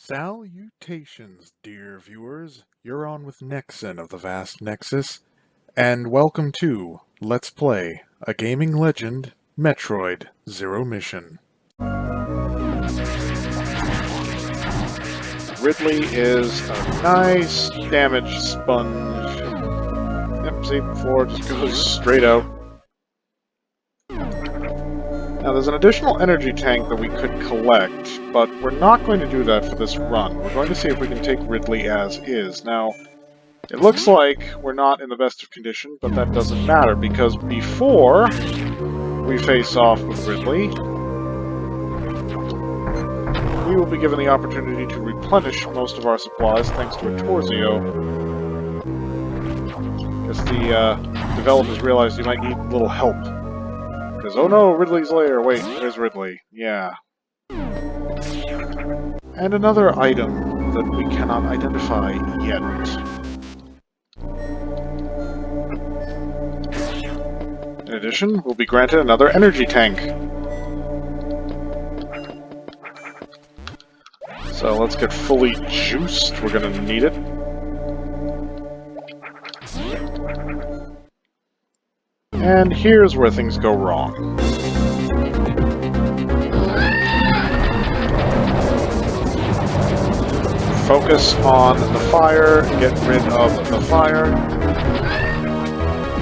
Salutations, dear viewers. You're on with Nexon of the Vast Nexus, and welcome to Let's Play a Gaming Legend, Metroid Zero Mission. Ridley is a nice damage sponge. Yep, see, before it just goes straight out. Now, there's an additional energy tank that we could collect, but we're not going to do that for this run. We're going to see if we can take Ridley as is. Now, it looks like we're not in the best of condition, but that doesn't matter, because before we face off with Ridley, we will be given the opportunity to replenish most of our supplies thanks to a Torzio. As the developers realized you might need a little help. Because, oh no, Ridley's lair. Wait, there's Ridley. Yeah. And another item that we cannot identify yet. In addition, we'll be granted another energy tank. So let's get fully juiced. We're gonna need it. And here's where things go wrong. Focus on the fire, get rid of the fire.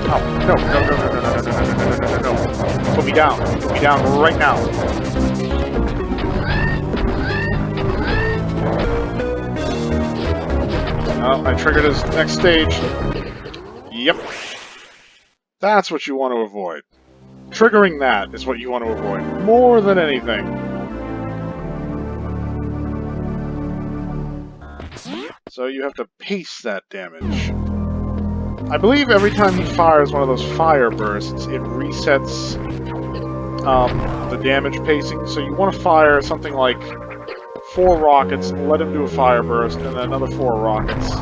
Oh, no. Put me down. Put me down right now. Oh, I triggered his next stage. Yep. That's what you want to avoid. Triggering that is what you want to avoid, more than anything. So you have to pace that damage. I believe every time he fires one of those fire bursts, it resets the damage pacing. So you want to fire something like 4 rockets, let him do a fire burst, and then another 4 rockets.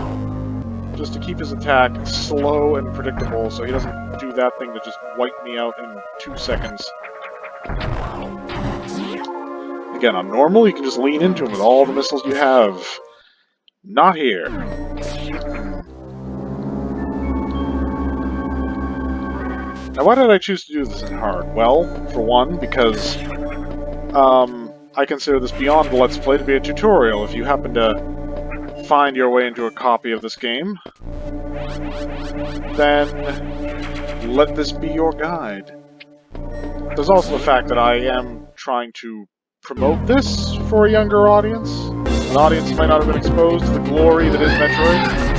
Just to keep his attack slow and predictable, so he doesn't do that thing that just wiped me out in 2 seconds. Again, on normal, you can just lean into him with all the missiles you have. Not here. Now, why did I choose to do this in hard? Well, for one, because I consider this beyond the Let's Play to be a tutorial. If you happen to find your way into a copy of this game, then let this be your guide. There's also the fact that I am trying to promote this for a younger audience, an audience who might not have been exposed to the glory that is Metroid.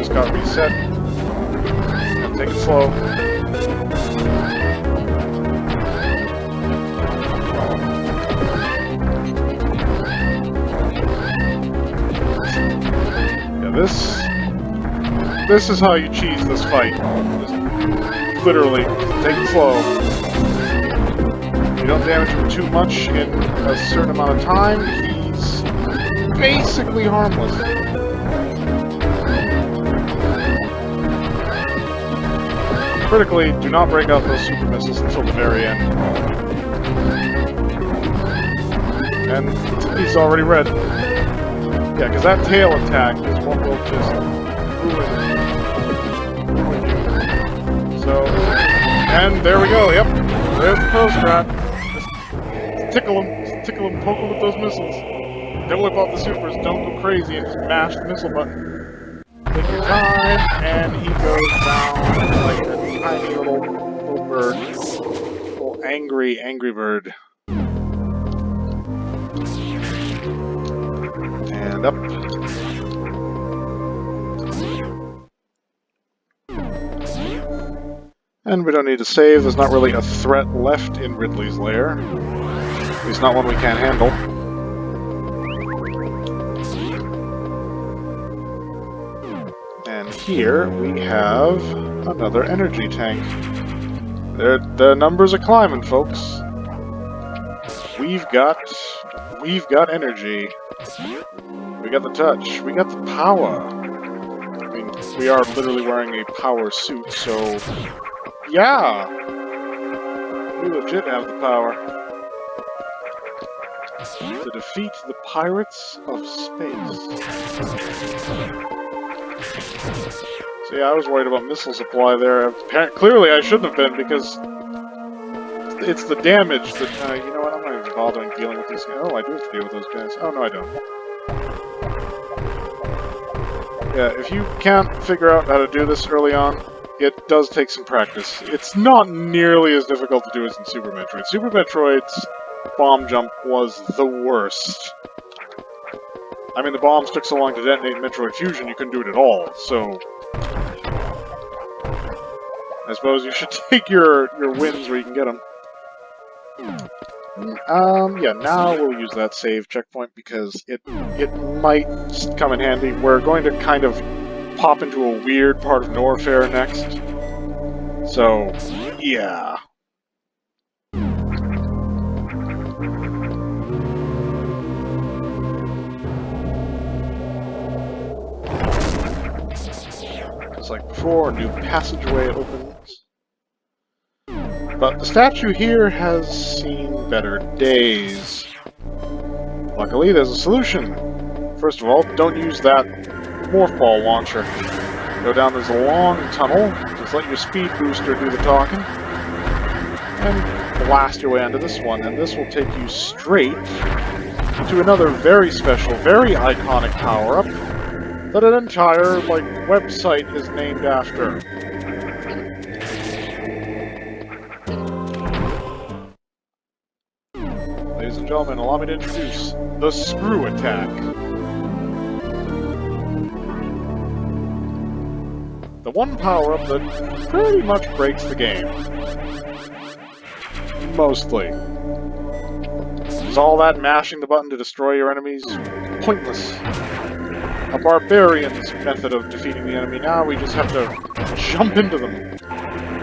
Got reset. And take it slow. Yeah, this is how you cheese this fight. Just literally take it slow. You don't damage him too much in a certain amount of time, he's basically harmless. Critically, do not break out those super missiles until the very end. And he's already red. Yeah, because that tail attack is what will just ruin you. So, and there we go, yep. There's the pro strat. Just tickle him, poke him with those missiles. Don't whip out the supers, don't go crazy, and just mash the missile button. Take your time, and he goes down like a tiny little bird. Little angry bird. And up. And we don't need to save. There's not really a threat left in Ridley's lair. At least not one we can't handle. And here we have another energy tank. The numbers are climbing, folks. We've got energy. We got the touch. We got the power. I mean, we are literally wearing a power suit, so... Yeah! We legit have the power. To defeat the pirates of space. So yeah, I was worried about missile supply there. Clearly I shouldn't have been, because it's the damage that... you know what, I'm not even bothering dealing with these guys. Oh, I do have to deal with those guys. Oh, no I don't. Yeah, if you can't figure out how to do this early on, it does take some practice. It's not nearly as difficult to do as in Super Metroid. Super Metroid's bomb jump was the worst. I mean, the bombs took so long to detonate in Metroid Fusion, you couldn't do it at all, so... I suppose you should take your wins where you can get them. Yeah, now we'll use that save checkpoint because it might come in handy. We're going to kind of pop into a weird part of Norfair next. So, yeah. Just like before, a new passageway opens. But the statue here has seen better days. Luckily, there's a solution. First of all, don't use that morph ball launcher. Go down this long tunnel, just let your speed booster do the talking, and blast your way into this one, and this will take you straight to another very special, very iconic power-up that an entire, like, website is named after. Ladies and gentlemen, allow me to introduce the Screw Attack. The one power-up that pretty much breaks the game. Mostly. Is all that mashing the button to destroy your enemies pointless? A barbarian's method of defeating the enemy. Now we just have to jump into them.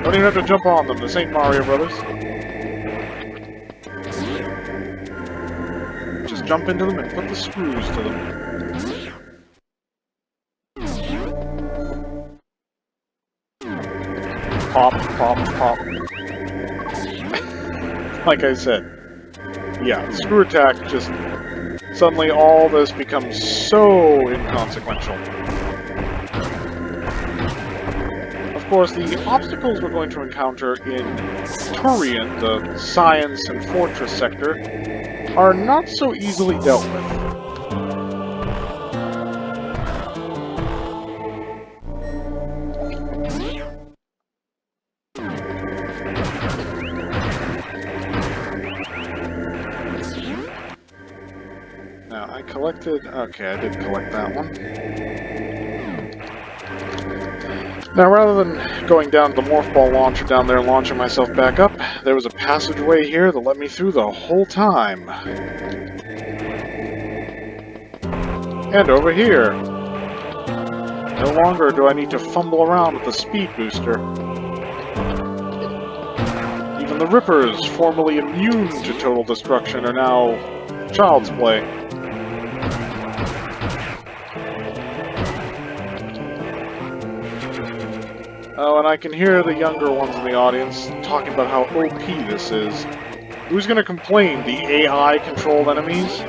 Don't even have to jump on them. This ain't Mario Brothers. Just jump into them and put the screws to them. Pop, pop, pop. Like I said. Yeah, the screw attack just... Suddenly all this becomes so inconsequential. Of course, the obstacles we're going to encounter in Tourian, the science and fortress sector, are not so easily dealt with. Now, I collected... Okay, I did collect that one. Now, rather than going down to the morph ball launcher down there and launching myself back up, there was a passageway here that let me through the whole time. And over here. No longer do I need to fumble around with the speed booster. Even the Rippers, formerly immune to total destruction, are now child's play. Oh, and I can hear the younger ones in the audience talking about how OP this is. Who's gonna complain? The AI-controlled enemies?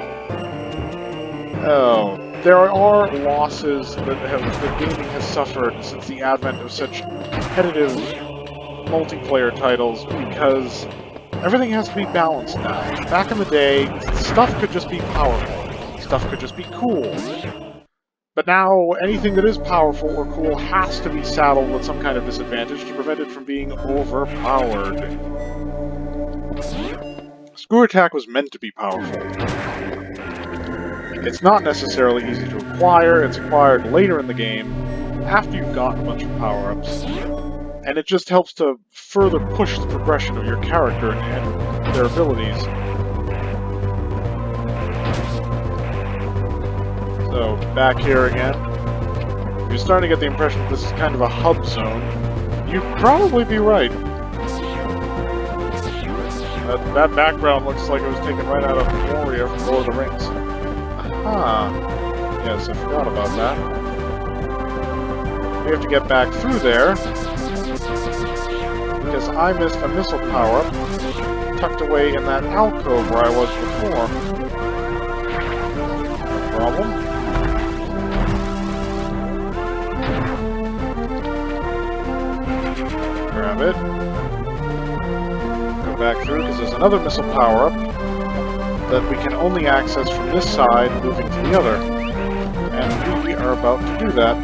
Oh, there are losses that gaming has suffered since the advent of such competitive multiplayer titles, because everything has to be balanced now. Back in the day, stuff could just be powerful. Stuff could just be cool. But now, anything that is powerful or cool has to be saddled with some kind of disadvantage to prevent it from being overpowered. Screw Attack was meant to be powerful. It's not necessarily easy to acquire, it's acquired later in the game, after you've gotten a bunch of power-ups. And it just helps to further push the progression of your character and their abilities. So, back here again. You're starting to get the impression that this is kind of a hub zone. You'd probably be right. That background looks like it was taken right out of Warrior from Lord of the Rings. Aha. Yes, I forgot about that. We have to get back through there, because I missed a missile power-up tucked away in that alcove where I was before. No problem. Grab it. Go back through, because there's another missile power-up that we can only access from this side, moving to the other. And we are about to do that.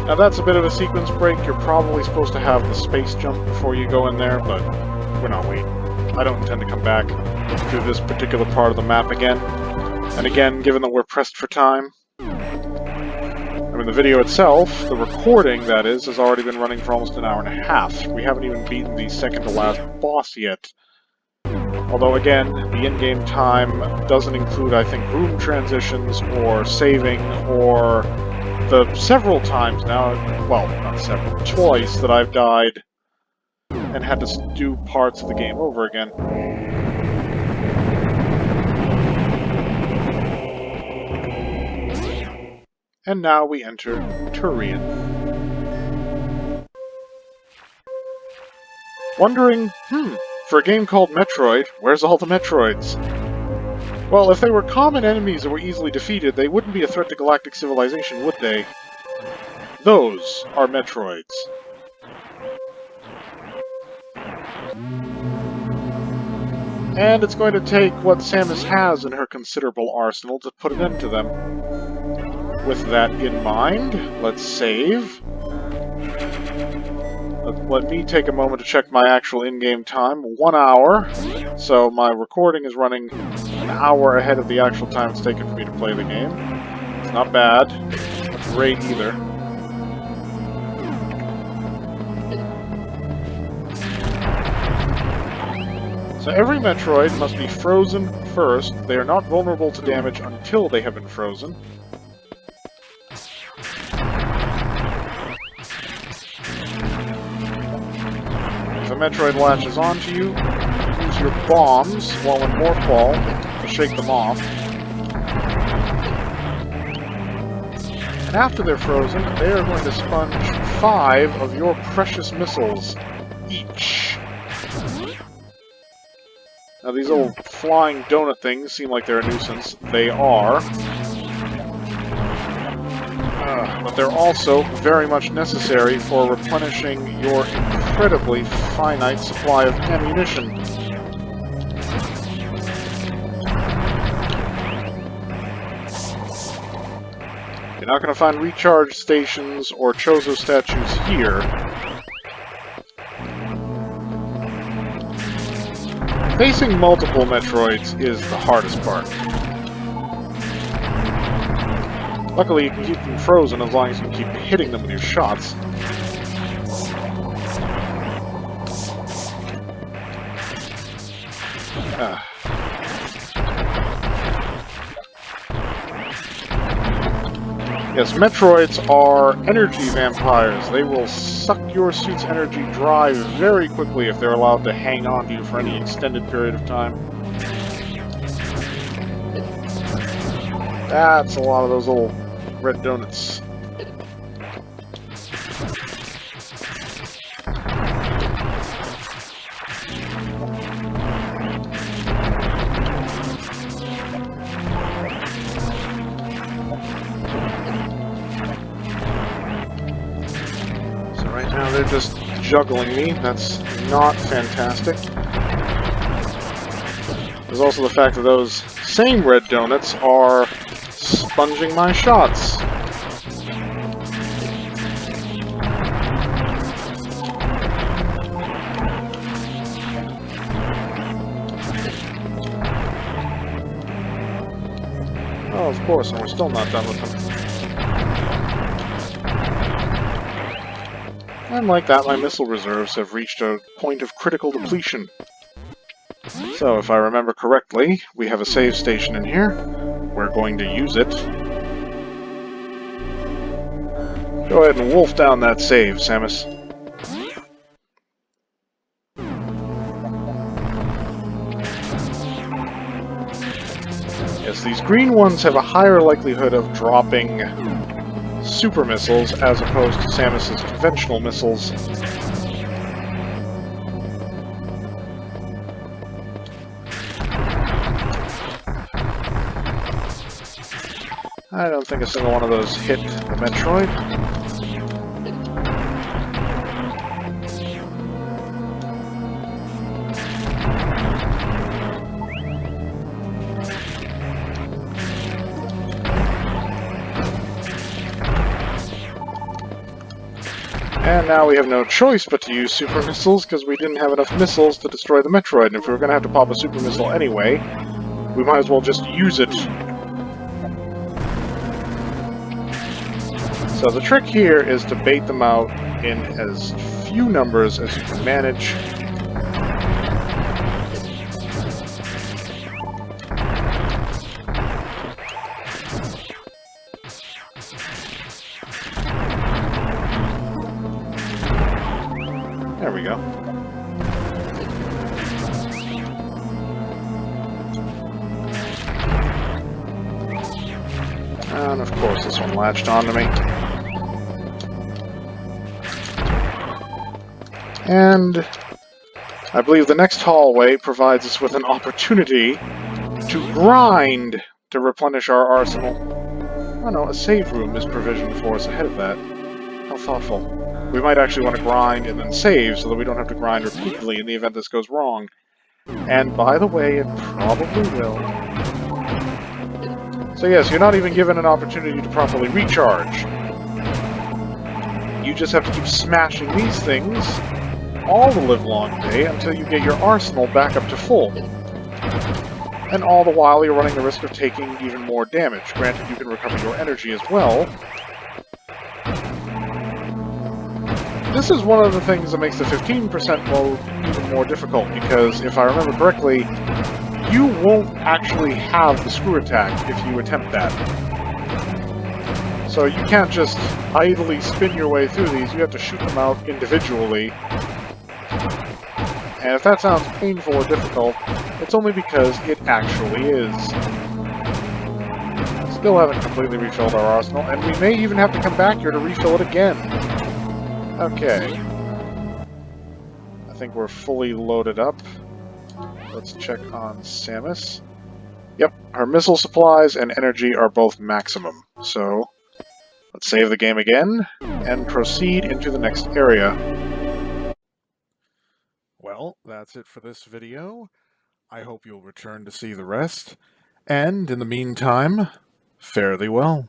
Now that's a bit of a sequence break. You're probably supposed to have the space jump before you go in there, but we're not waiting. I don't intend to come back through this particular part of the map again. And again, given that we're pressed for time, I mean, the video itself, the recording, that is, has already been running for almost an hour and a half. We haven't even beaten the second-to-last boss yet. Although, again, the in-game time doesn't include, I think, room transitions, or saving, or the several times now, well, not several, twice that I've died and had to do parts of the game over again. And now we enter Tourian. Wondering, for a game called Metroid, where's all the Metroids? Well, if they were common enemies that were easily defeated, they wouldn't be a threat to galactic civilization, would they? Those are Metroids. And it's going to take what Samus has in her considerable arsenal to put an end to them. With that in mind, let's save. Let me take a moment to check my actual in-game time. 1 hour. So my recording is running an hour ahead of the actual time it's taken for me to play the game. It's not bad. Not great either. So every Metroid must be frozen first. They are not vulnerable to damage until they have been frozen. If a Metroid latches onto you, use your bombs while in Morphball to shake them off. And after they're frozen, they are going to sponge 5 of your precious missiles each. Now these little flying donut things seem like they're a nuisance. They are. But they're also very much necessary for replenishing your incredibly finite supply of ammunition. You're not going to find recharge stations or Chozo statues here. Facing multiple Metroids is the hardest part. Luckily, you can keep them frozen as long as you can keep hitting them with your shots. Yes, Metroids are energy vampires. They will suck your suit's energy dry very quickly if they're allowed to hang on to you for any extended period of time. That's a lot of those little red donuts. Now they're just juggling me. That's not fantastic. There's also the fact that those same red donuts are sponging my shots. Oh, of course, and we're still not done with them. And like that, my missile reserves have reached a point of critical depletion. So, if I remember correctly, we have a save station in here. We're going to use it. Go ahead and wolf down that save, Samus. Yes, these green ones have a higher likelihood of dropping super missiles as opposed to Samus's conventional missiles. I don't think a single one of those hit the Metroid. And now we have no choice but to use super missiles because we didn't have enough missiles to destroy the Metroid. And if we were going to have to pop a super missile anyway, we might as well just use it. So the trick here is to bait them out in as few numbers as you can manage. There we go. And of course this one latched onto me. And I believe the next hallway provides us with an opportunity to grind to replenish our arsenal. Oh no, a save room is provisioned for us ahead of that. How thoughtful. We might actually want to grind and then save so that we don't have to grind repeatedly in the event this goes wrong. And by the way, it probably will. So yes, you're not even given an opportunity to properly recharge. You just have to keep smashing these things all the livelong day until you get your arsenal back up to full. And all the while you're running the risk of taking even more damage. Granted, you can recover your energy as well. This is one of the things that makes the 15% mode even more difficult, because if I remember correctly, you won't actually have the screw attack if you attempt that. So you can't just idly spin your way through these, you have to shoot them out individually. And if that sounds painful or difficult, it's only because it actually is. Still haven't completely refilled our arsenal, and we may even have to come back here to refill it again. Okay. I think we're fully loaded up. Let's check on Samus. Yep, her missile supplies and energy are both maximum. So, let's save the game again, and proceed into the next area. Well, that's it for this video. I hope you'll return to see the rest. And, in the meantime, fare thee well.